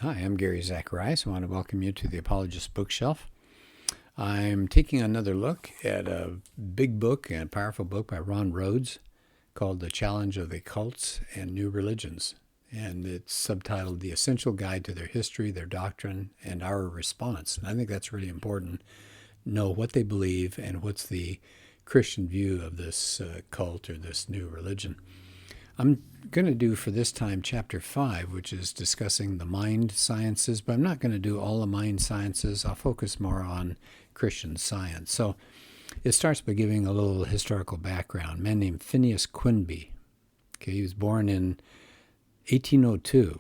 Hi, I'm Gary Zacharias. I want to welcome you to the Apologist bookshelf. I'm taking another look at a big book and powerful book by Rhodes called The Challenge of the Cults and New Religions. And it's subtitled The Essential Guide to Their History, Their Doctrine, and Our Response. And I think that's really important. Know what they believe and what's the Christian view of this cult or this new religion. I'm going to do for this time chapter 5, which is discussing the mind sciences, but I'm not going to do all the mind sciences. I'll focus more on Christian Science. So it starts by giving a little historical background. A man named Phineas Quinby. Okay, he was born in 1802,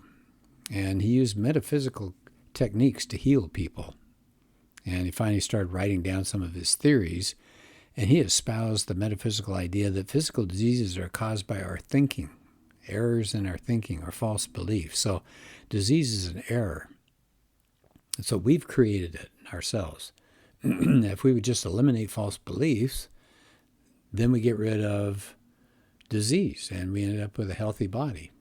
and he used metaphysical techniques to heal people. And he finally started writing down some of his theories, and he espoused the metaphysical idea that physical diseases are caused by our thinking, errors in our thinking or false beliefs. So disease is an error. And so we've created it ourselves. If we would just eliminate false beliefs, then we get rid of disease and we end up with a healthy body.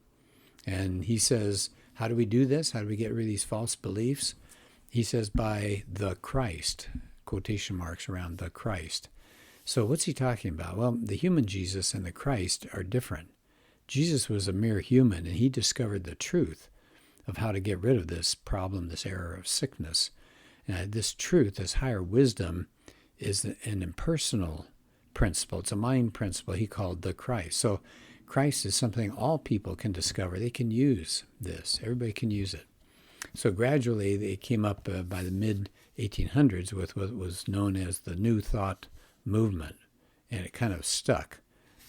And he says, how do we do this? How do we get rid of these false beliefs? He says, by the Christ, quotation marks around the Christ. So what's he talking about? Well, the human Jesus and the Christ are different. Jesus was a mere human, and he discovered the truth of how to get rid of this problem, this error of sickness. This truth, this higher wisdom, is an impersonal principle. It's a mind principle he called the Christ. So Christ is something all people can discover. They can use this. Everybody can use it. So gradually they came up by the mid-1800s with what was known as the New Thought movement, and it kind of stuck.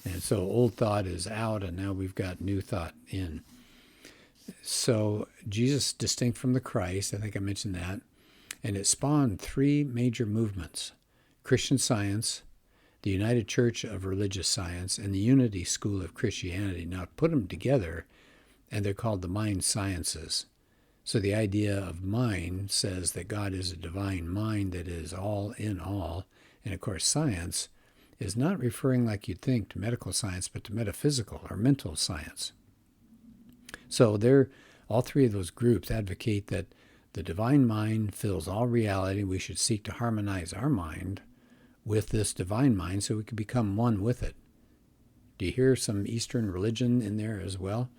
And so old thought is out, and now we've got new thought in. So Jesus, distinct from the Christ, I think I mentioned that, and it spawned three major movements: Christian Science, the United Church of Religious Science, and the Unity School of Christianity. Now put them together, and they're called the mind sciences. So the idea of mind says that God is a divine mind that is all in all. And of course, science is not referring like you'd think to medical science, but to metaphysical or mental science. So all three of those groups advocate that the divine mind fills all reality. We should seek to harmonize our mind with this divine mind so we can become one with it. Do you hear some Eastern religion in there as well?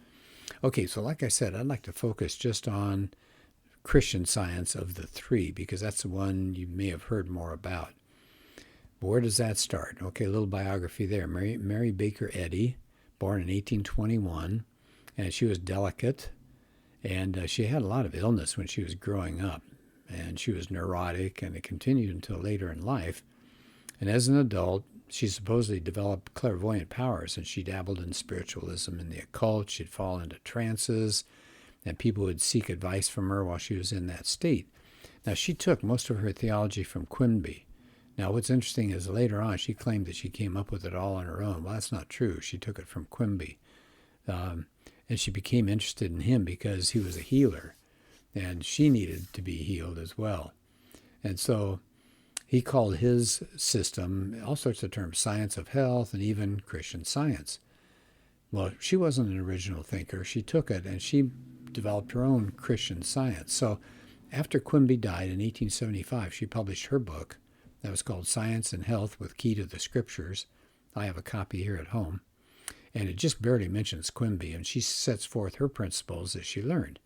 Okay, so like I said, I'd like to focus just on Christian Science of the three, because that's the one you may have heard more about. But where does that start? Okay, a little biography there. Mary Baker Eddy, born in 1821, and she was delicate, and she had a lot of illness when she was growing up, and she was neurotic, and it continued until later in life. And as an adult, she supposedly developed clairvoyant powers, and she dabbled in spiritualism and the occult. She'd fall into trances, and people would seek advice from her while she was in that state. Now, she took most of her theology from Quinby. Now, what's interesting is later on, she claimed that she came up with it all on her own. Well, that's not true. She took it from Quinby. And she became interested in him because he was a healer, and she needed to be healed as well. And so he called his system all sorts of terms: science of health and even Christian Science. Well, she wasn't an original thinker. She took it and she developed her own Christian Science. So after Quimby died in 1875, she published her book that was called Science and Health with Key to the Scriptures. I have a copy here at home. And it just barely mentions Quimby, and she sets forth her principles that she learned.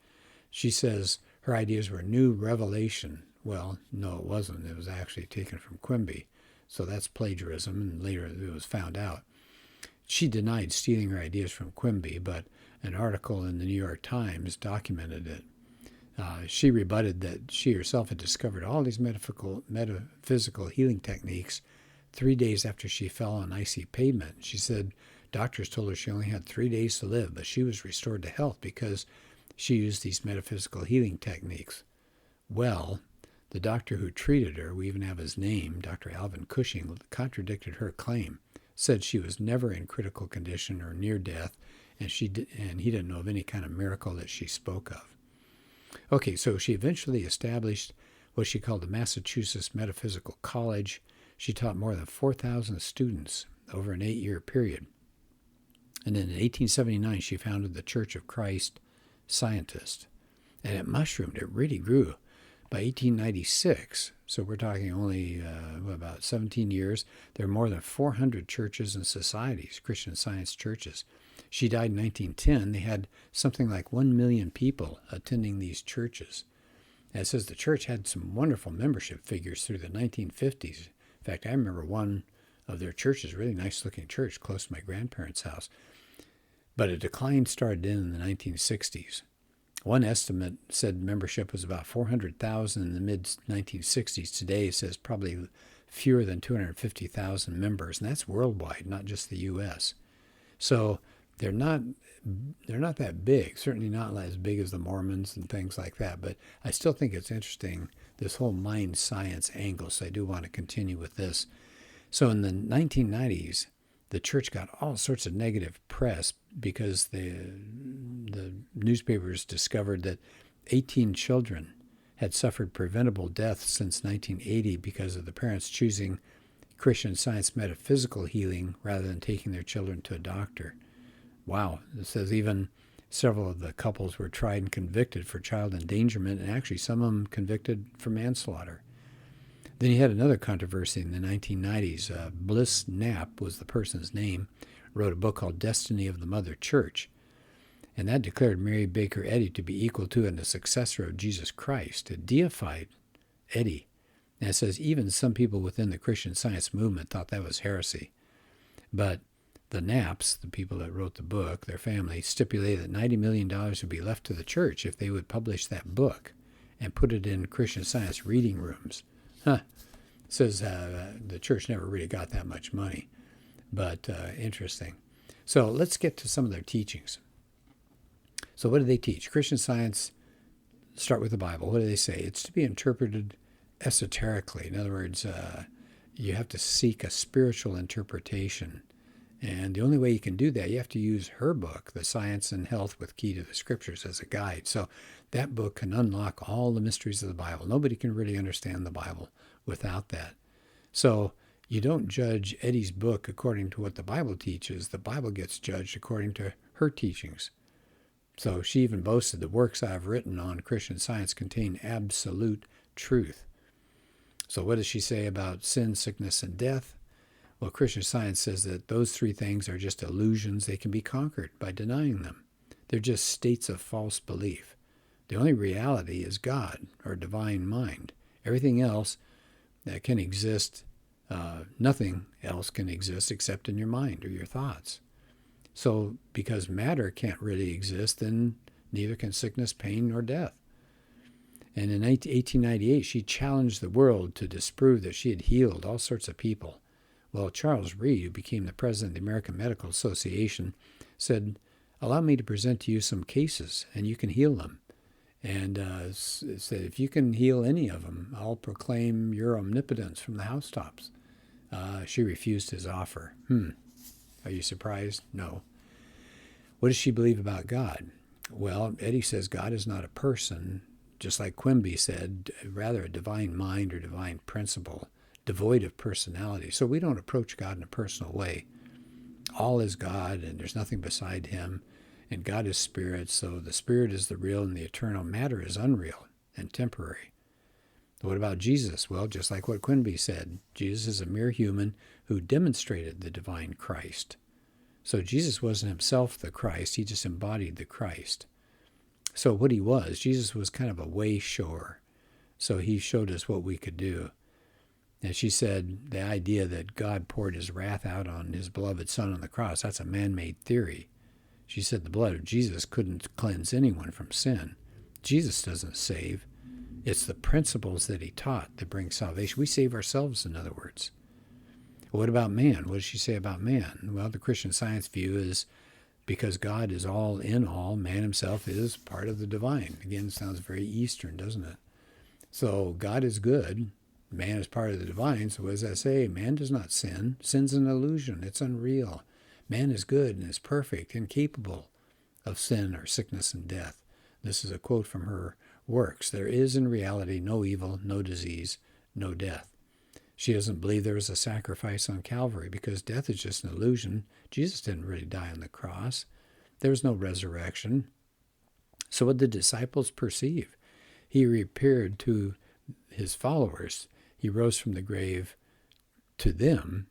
She says her ideas were new revelation. Well, no, it wasn't. It was actually taken from Quimby. So that's plagiarism, and later it was found out. She denied stealing her ideas from Quimby, but an article in the New York Times documented it. She rebutted that she herself had discovered all these metaphysical healing techniques 3 days after she fell on icy pavement. She said doctors told her she only had 3 days to live, but she was restored to health because she used these metaphysical healing techniques. Well, the doctor who treated her, we even have his name, Dr. Alvin Cushing, contradicted her claim, said she was never in critical condition or near death, and he didn't know of any kind of miracle that she spoke of. Okay, so she eventually established what she called the Massachusetts Metaphysical College. She taught more than 4,000 students over an 8-year period. And then in 1879, she founded the Church of Christ Scientist. And it mushroomed. It really grew. By 1896, so we're talking only about 17 years, there are more than 400 churches and societies, Christian Science churches. She died in 1910. They had something like 1 million people attending these churches. And it says the church had some wonderful membership figures through the 1950s. In fact, I remember one of their churches, really nice-looking church close to my grandparents' house. But a decline started in the 1960s. One estimate said membership was about 400,000 in the mid-1960s. Today it says probably fewer than 250,000 members, and that's worldwide, not just the U.S. So they're not that big, certainly not as big as the Mormons and things like that, but I still think it's interesting, this whole mind science angle, so I do want to continue with this. So in the 1990s, the church got all sorts of negative press because the newspapers discovered that 18 children had suffered preventable death since 1980 because of the parents choosing Christian Science metaphysical healing rather than taking their children to a doctor. Wow. It says even several of the couples were tried and convicted for child endangerment, and actually some of them convicted for manslaughter. Then you had another controversy in the 1990s. Bliss Knapp was the person's name, wrote a book called Destiny of the Mother Church, and that declared Mary Baker Eddy to be equal to and the successor of Jesus Christ. It deified Eddy. And it says even some people within the Christian Science movement thought that was heresy. But the Knapps, the people that wrote the book, their family, stipulated that $90 million would be left to the church if they would publish that book and put it in Christian Science reading rooms. It says the church never really got that much money, but interesting. So let's get to some of their teachings. So what do they teach? Christian Science, start with the Bible. What do they say? It's to be interpreted esoterically. In other words, you have to seek a spiritual interpretation. And the only way you can do that, you have to use her book, The Science and Health with Key to the Scriptures, as a guide. So that book can unlock all the mysteries of the Bible. Nobody can really understand the Bible without that. So you don't judge Eddy's book according to what the Bible teaches. The Bible gets judged according to her teachings. So she even boasted, the works I have written on Christian Science contain absolute truth. So what does she say about sin, sickness, and death? Well, Christian Science says that those three things are just illusions. They can be conquered by denying them. They're just states of false belief. The only reality is God, or divine mind. Everything else that can exist, nothing else can exist except in your mind or your thoughts. So because matter can't really exist, then neither can sickness, pain, nor death. And in 1898, she challenged the world to disprove that she had healed all sorts of people. Well, Charles Reed, who became the president of the American Medical Association, said, allow me to present to you some cases, and you can heal them. And said, if you can heal any of them, I'll proclaim your omnipotence from the housetops. She refused his offer. Are you surprised? No. What does she believe about God? Well, Eddy says God is not a person, just like Quimby said, rather a divine mind or divine principle, devoid of personality. So we don't approach God in a personal way. All is God, and there's nothing beside him. And God is spirit, so the spirit is the real and the eternal. Matter is unreal and temporary. What about Jesus? Well, just like what Quimby said, Jesus is a mere human who demonstrated the divine Christ. So Jesus wasn't himself the Christ, he just embodied the Christ. So what he was, Jesus was kind of a way shower. So he showed us what we could do. And she said the idea that God poured his wrath out on his beloved son on the cross, that's a man-made theory. She said the blood of Jesus couldn't cleanse anyone from sin. Jesus doesn't save. It's the principles that he taught that bring salvation. We save ourselves, in other words. What about man? What does she say about man? Well, the Christian Science view is because God is all in all, man himself is part of the divine. Again, it sounds very Eastern, doesn't it? So God is good. Man is part of the divine. So what does that say? Man does not sin. Sin's an illusion. It's unreal. Man is good and is perfect, incapable of sin or sickness and death. This is a quote from her works. There is in reality no evil, no disease, no death. She doesn't believe there was a sacrifice on Calvary because death is just an illusion. Jesus didn't really die on the cross. There was no resurrection. So what the disciples perceive? He appeared to his followers. He rose from the grave to them.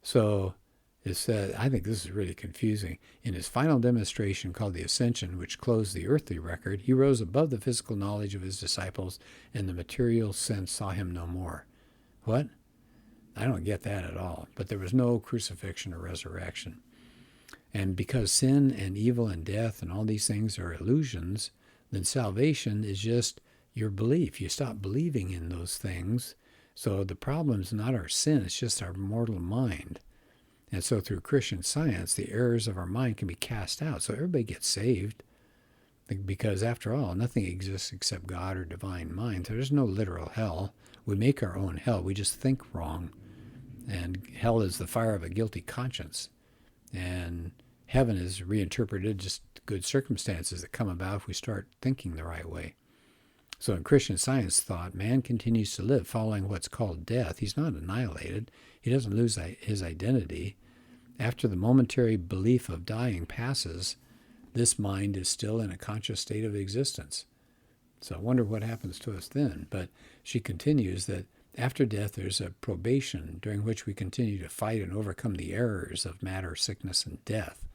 So it said, I think this is really confusing. In his final demonstration called the Ascension, which closed the earthly record, he rose above the physical knowledge of his disciples, and the material sense saw him no more. What? I don't get that at all. But there was no crucifixion or resurrection. And because sin and evil and death and all these things are illusions, then salvation is just your belief. You stop believing in those things. So the problem is not our sin, it's just our mortal mind. And so through Christian Science, the errors of our mind can be cast out. So everybody gets saved. Because after all, nothing exists except God or divine mind. So there's no literal hell. We make our own hell. We just think wrong. And hell is the fire of a guilty conscience. And heaven is reinterpreted, just good circumstances that come about if we start thinking the right way. So in Christian Science thought, man continues to live following what's called death. He's not annihilated. He doesn't lose his identity. After the momentary belief of dying passes, this mind is still in a conscious state of existence. So I wonder what happens to us then. But she continues that after death, there's a probation during which we continue to fight and overcome the errors of matter, sickness, and death.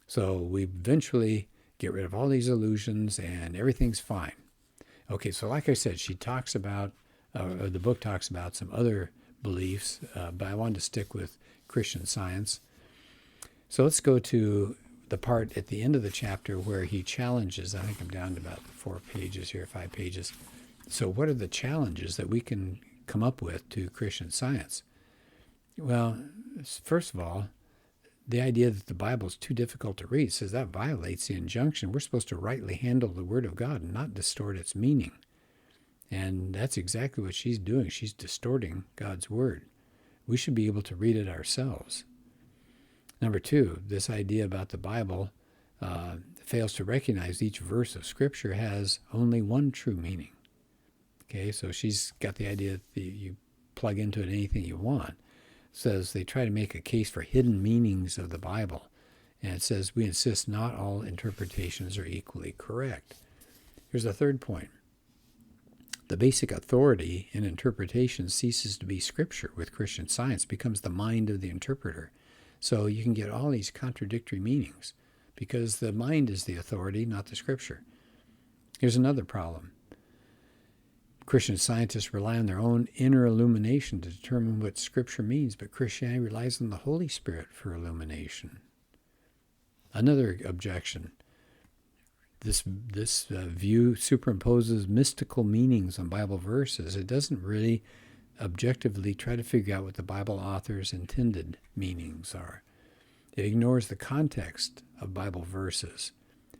So we eventually get rid of all these illusions and everything's fine. Okay, so like I said, she talks about, the book talks about some other beliefs, but I wanted to stick with Christian Science. So let's go to the part at the end of the chapter where he challenges, I think I'm down to about 4 pages here, 5 pages. So what are the challenges that we can come up with to Christian Science? Well, first of all, the idea that the Bible is too difficult to read says that violates the injunction. We're supposed to rightly handle the Word of God and not distort its meaning. And that's exactly what she's doing. She's distorting God's Word. We should be able to read it ourselves. Number 2, this idea about the Bible fails to recognize each verse of Scripture has only one true meaning. Okay, so she's got the idea that you plug into it anything you want. It says they try to make a case for hidden meanings of the Bible. And it says we insist not all interpretations are equally correct. Here's a third point. The basic authority in interpretation ceases to be Scripture with Christian Science, becomes the mind of the interpreter. So you can get all these contradictory meanings because the mind is the authority, not the Scripture. Here's another problem. Christian scientists rely on their own inner illumination to determine what Scripture means, but Christianity relies on the Holy Spirit for illumination. Another objection. This view superimposes mystical meanings on Bible verses. It doesn't really objectively try to figure out what the Bible author's intended meanings are. It ignores the context of Bible verses.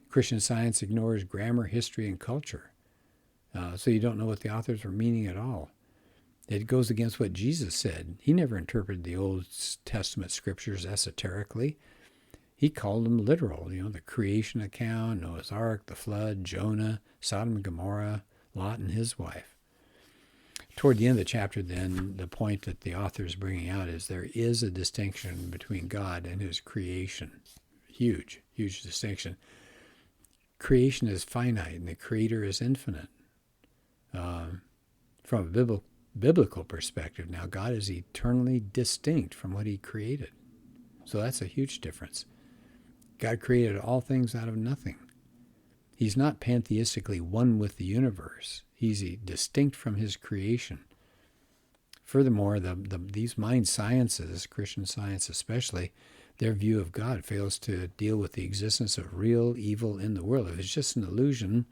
Christian Science ignores grammar, history, and culture. So you don't know what the authors were meaning at all. It goes against what Jesus said. He never interpreted the Old Testament scriptures esoterically. He called them literal, the creation account, Noah's Ark, the flood, Jonah, Sodom and Gomorrah, Lot and his wife. Toward the end of the chapter, then, the point that the author is bringing out is there is a distinction between God and his creation. Huge, huge distinction. Creation is finite and the Creator is infinite. From a biblical perspective, now God is eternally distinct from what he created. So that's a huge difference. God created all things out of nothing. He's not pantheistically one with the universe. He's distinct from his creation. Furthermore, these mind sciences, Christian Science especially, their view of God fails to deal with the existence of real evil in the world. If it's just an illusion,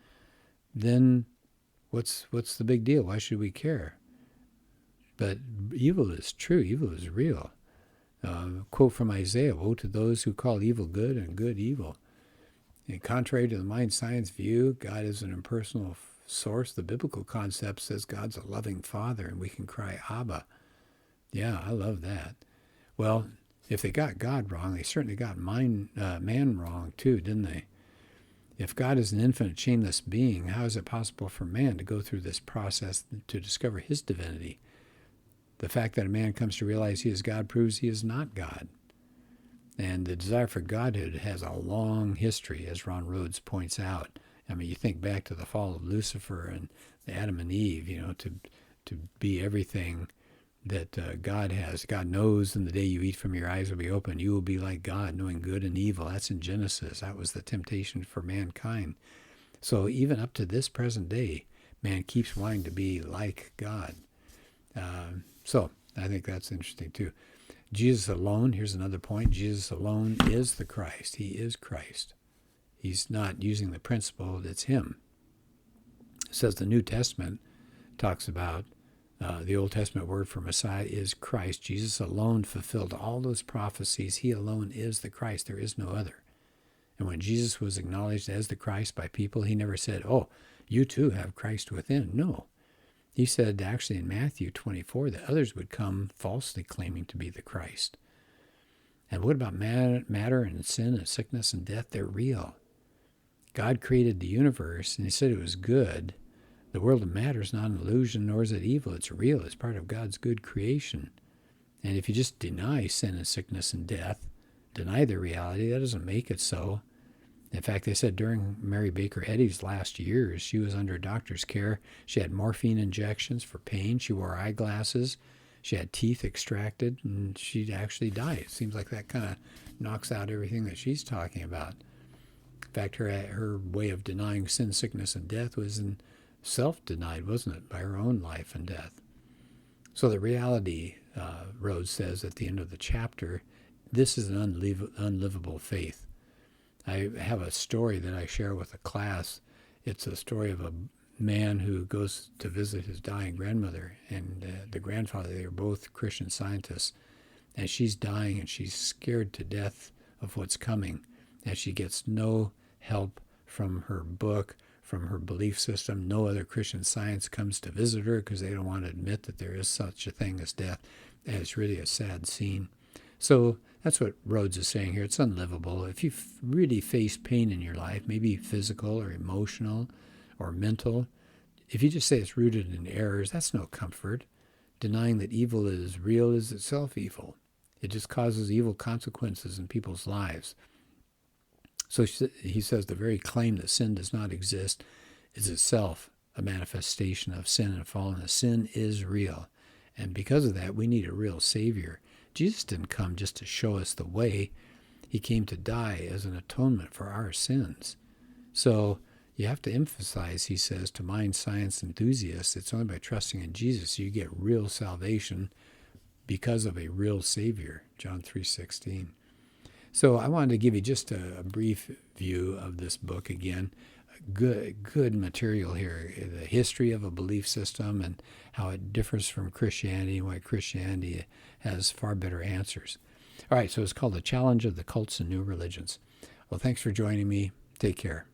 then what's the big deal? Why should we care? But evil is true. Evil is real. Quote from Isaiah, "Woe to those who call evil good and good evil." And contrary to the mind science view, God is an impersonal source. The biblical concept says God's a loving Father, and we can cry, Abba. Yeah, I love that. Well, if they got God wrong, they certainly got man wrong too, didn't they? If God is an infinite, chainless being, how is it possible for man to go through this process to discover his divinity? The fact that a man comes to realize he is God proves he is not God. And the desire for Godhood has a long history, as Ron Rhodes points out. I mean, you think back to the fall of Lucifer and Adam and Eve, to be everything that God has. God knows in the day you eat from your eyes will be open. You will be like God, knowing good and evil. That's in Genesis. That was the temptation for mankind. So even up to this present day, man keeps wanting to be like God. So I think that's interesting too. Jesus alone, here's another point, Jesus alone is the Christ. He is Christ. He's not using the principle that's him. It says the New Testament talks about the Old Testament word for Messiah is Christ. Jesus alone fulfilled all those prophecies. He alone is the Christ. There is no other. And when Jesus was acknowledged as the Christ by people, he never said, oh, you too have Christ within. No. He said actually in Matthew 24 that others would come falsely claiming to be the Christ. And what about matter and sin and sickness and death? They're real. God created the universe and he said it was good. The world of matter is not an illusion, nor is it evil. It's real. It's part of God's good creation. And if you just deny sin and sickness and death, deny the reality, that doesn't make it so. In fact, they said during Mary Baker Eddy's last years, she was under doctor's care. She had morphine injections for pain. She wore eyeglasses. She had teeth extracted, and she actually died. It seems like that kind of knocks out everything that she's talking about. In fact, her way of denying sin, sickness, and death was in self-denied, wasn't it, by her own life and death. So the reality, Rhodes says at the end of the chapter, this is an unlivable faith. I have a story that I share with a class. It's a story of a man who goes to visit his dying grandmother, and the grandfather, they are both Christian scientists, and she's dying and she's scared to death of what's coming, and she gets no help from her book, from her belief system. No other Christian science comes to visit her because they don't want to admit that there is such a thing as death, and it's really a sad scene. So that's what Rhodes is saying here. It's unlivable. If you really face pain in your life, maybe physical or emotional or mental, if you just say it's rooted in errors, that's no comfort. Denying that evil is real is itself evil. It just causes evil consequences in people's lives. So he says the very claim that sin does not exist is itself a manifestation of sin and fallenness. Sin is real. And because of that, we need a real Savior. Jesus didn't come just to show us the way. He came to die as an atonement for our sins. So you have to emphasize, he says, to mind science enthusiasts, it's only by trusting in Jesus you get real salvation because of a real Savior, John 3:16. So I wanted to give you just a brief view of this book again. Good material here, the history of a belief system and how it differs from Christianity and why Christianity has far better answers. All right, so it's called The Challenge of the Cults and New Religions. Well, thanks for joining me. Take care.